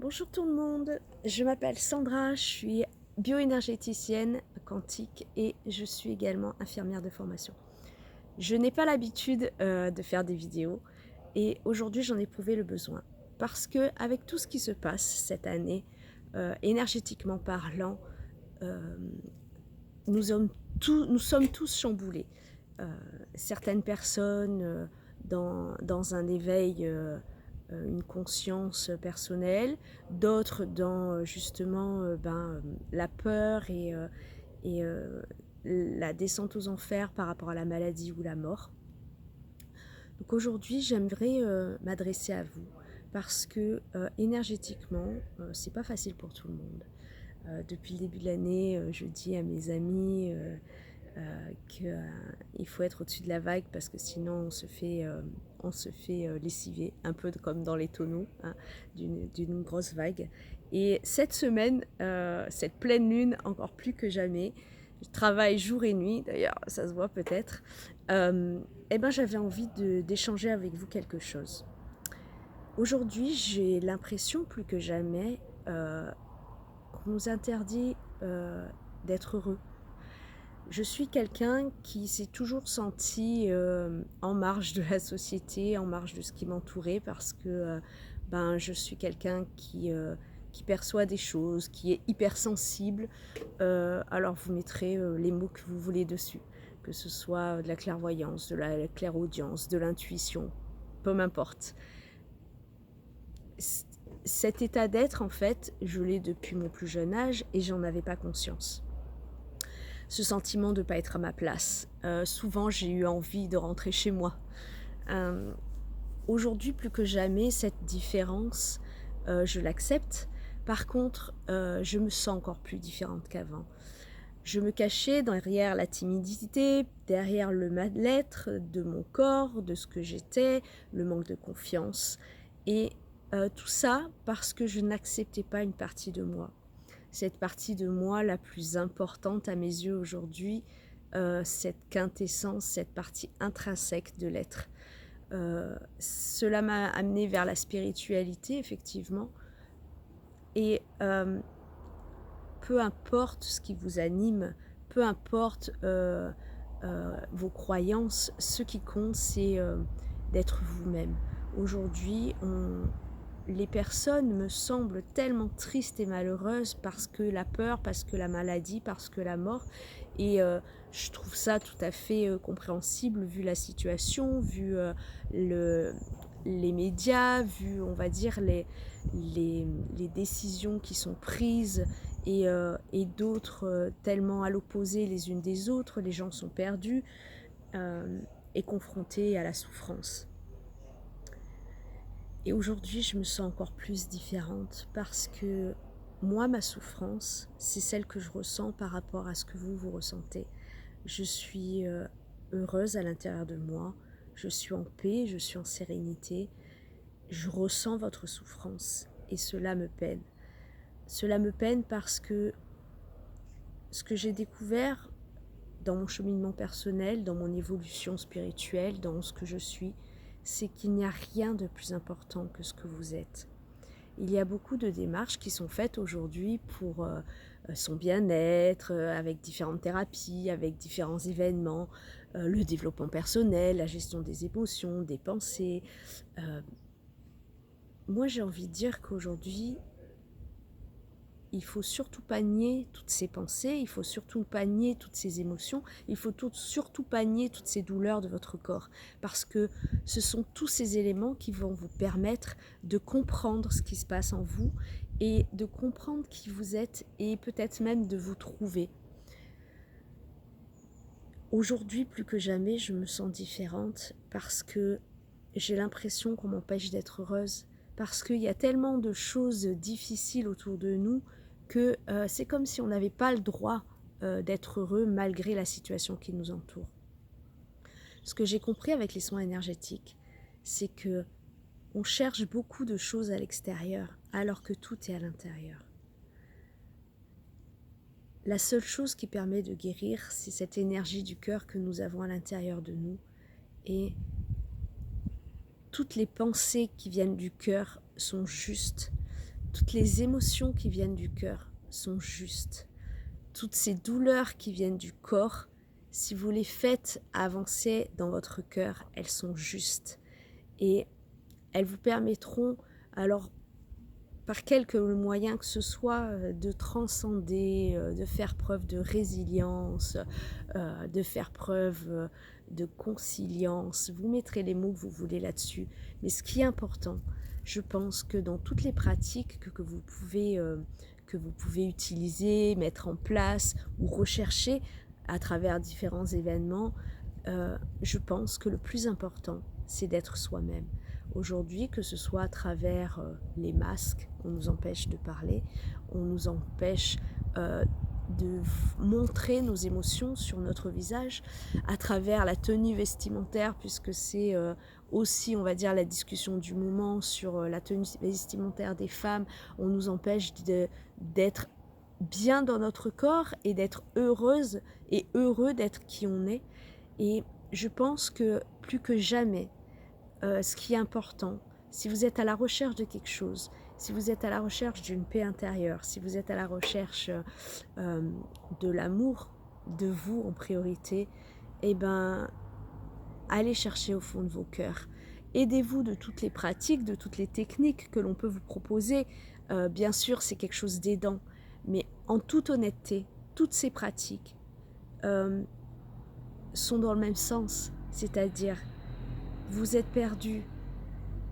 Bonjour tout le monde, je m'appelle Sandra, je suis bioénergéticienne quantique et je suis également infirmière de formation. Je n'ai pas l'habitude de faire des vidéos et aujourd'hui j'en ai éprouvé le besoin parce que avec tout ce qui se passe cette année, énergétiquement parlant, euh, nous sommes tous chamboulés. Euh, Certaines personnes dans un éveil, une conscience personnelle, d'autres dans justement la peur et la descente aux enfers par rapport à la maladie ou la mort. Donc aujourd'hui, j'aimerais m'adresser à vous parce que énergétiquement, c'est pas facile pour tout le monde. Depuis le début de l'année, je dis à mes amis qu'il faut être au-dessus de la vague parce que sinon on se fait lessiver, un peu comme dans les tonneaux hein, d'une grosse vague. Et cette semaine, cette pleine lune, encore plus que jamais, je travaille jour et nuit, d'ailleurs ça se voit peut-être, j'avais envie d'échanger avec vous quelque chose. Aujourd'hui, j'ai l'impression plus que jamais qu'on nous interdit d'être heureux. Je suis quelqu'un qui s'est toujours senti en marge de la société, en marge de ce qui m'entourait, parce que je suis quelqu'un qui perçoit des choses, qui est hypersensible. Alors vous mettrez les mots que vous voulez dessus, que ce soit de la clairvoyance, de la clairaudience, de l'intuition, peu m'importe. Cet état d'être, en fait, je l'ai depuis mon plus jeune âge et j'en avais pas conscience. Ce sentiment de ne pas être à ma place. Souvent, j'ai eu envie de rentrer chez moi. Aujourd'hui, plus que jamais, cette différence, je l'accepte. Par contre, je me sens encore plus différente qu'avant. Je me cachais derrière la timidité, derrière le mal-être de mon corps, de ce que j'étais, le manque de confiance. Et tout ça parce que je n'acceptais pas une partie de moi. Cette partie de moi la plus importante à mes yeux aujourd'hui, cette quintessence, cette partie intrinsèque de l'être. Cela m'a amené vers la spiritualité, effectivement. Et peu importe ce qui vous anime, peu importe vos croyances, ce qui compte, c'est d'être vous-même. Aujourd'hui, les personnes me semblent tellement tristes et malheureuses parce que la peur, parce que la maladie, parce que la mort. Et je trouve ça tout à fait compréhensible vu la situation, vu les médias, vu, on va dire, les décisions qui sont prises et d'autres tellement à l'opposé les unes des autres. Les gens sont perdus et confrontés à la souffrance. Et aujourd'hui, je me sens encore plus différente parce que moi, ma souffrance, c'est celle que je ressens par rapport à ce que vous ressentez. Je suis heureuse à l'intérieur de moi, je suis en paix, je suis en sérénité, je ressens votre souffrance et cela me peine. Cela me peine parce que ce que j'ai découvert dans mon cheminement personnel, dans mon évolution spirituelle, dans ce que je suis, c'est qu'il n'y a rien de plus important que ce que vous êtes. Il y a beaucoup de démarches qui sont faites aujourd'hui pour son bien-être, avec différentes thérapies, avec différents événements, le développement personnel, la gestion des émotions, des pensées. Moi, j'ai envie de dire qu'aujourd'hui, il faut surtout pas nier toutes ces pensées, il faut surtout pas nier toutes ces émotions, il faut surtout pas nier toutes ces douleurs de votre corps, parce que ce sont tous ces éléments qui vont vous permettre de comprendre ce qui se passe en vous et de comprendre qui vous êtes et peut-être même de vous trouver. Aujourd'hui, plus que jamais, je me sens différente parce que j'ai l'impression qu'on m'empêche d'être heureuse, parce qu'il y a tellement de choses difficiles autour de nous que c'est comme si on n'avait pas le droit d'être heureux malgré la situation qui nous entoure. Ce que j'ai compris avec les soins énergétiques, c'est que on cherche beaucoup de choses à l'extérieur alors que tout est à l'intérieur. La seule chose qui permet de guérir, c'est cette énergie du cœur que nous avons à l'intérieur de nous. Et toutes les pensées qui viennent du cœur sont justes. toutes les émotions qui viennent du cœur sont justes. Toutes ces douleurs qui viennent du corps, si vous les faites avancer dans votre cœur, elles sont justes. Et elles vous permettront, alors par quelque moyen que ce soit, de transcender, de faire preuve de résilience, de faire preuve de conciliance. Vous mettrez les mots que vous voulez là-dessus. Mais ce qui est important, je pense que dans toutes les pratiques que vous pouvez utiliser, mettre en place ou rechercher à travers différents événements, je pense que le plus important, c'est d'être soi-même. Aujourd'hui, que ce soit à travers les masques, on nous empêche de parler, on nous empêche de montrer nos émotions sur notre visage, à travers la tenue vestimentaire, puisque c'est aussi, on va dire, la discussion du moment sur la tenue vestimentaire des femmes, on nous empêche d'être bien dans notre corps et d'être heureuse et heureux d'être qui on est. Et je pense que plus que jamais, ce qui est important, si vous êtes à la recherche de quelque chose, si vous êtes à la recherche d'une paix intérieure, si vous êtes à la recherche de l'amour de vous en priorité, eh ben, allez chercher au fond de vos cœurs. Aidez-vous de toutes les pratiques, de toutes les techniques que l'on peut vous proposer. Bien sûr, c'est quelque chose d'aidant, mais en toute honnêteté, toutes ces pratiques sont dans le même sens, c'est-à-dire vous êtes perdu,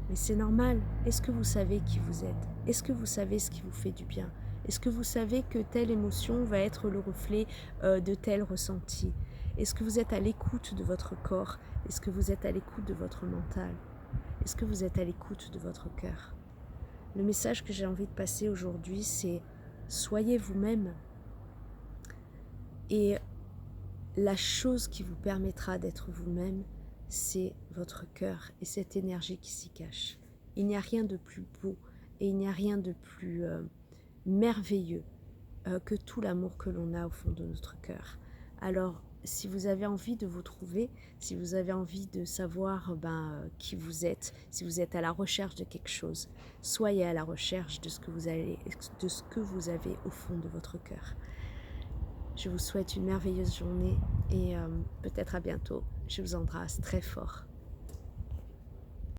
mais c'est normal. Est-ce que vous savez qui vous êtes? Est-ce que vous savez ce qui vous fait du bien? Est-ce que vous savez que telle émotion va être le reflet de tel ressenti? Est-ce que vous êtes à l'écoute de votre corps? Est-ce que vous êtes à l'écoute de votre mental? Est-ce que vous êtes à l'écoute de votre cœur? Le message que j'ai envie de passer aujourd'hui, c'est soyez vous-même. Et la chose qui vous permettra d'être vous-même, c'est votre cœur et cette énergie qui s'y cache. Il n'y a rien de plus beau et il n'y a rien de plus merveilleux que tout l'amour que l'on a au fond de notre cœur. Alors, si vous avez envie de vous trouver, si vous avez envie de savoir qui vous êtes, si vous êtes à la recherche de quelque chose, soyez à la recherche de ce que vous avez au fond de votre cœur. Je vous souhaite une merveilleuse journée et peut-être à bientôt. Je vous embrasse très fort.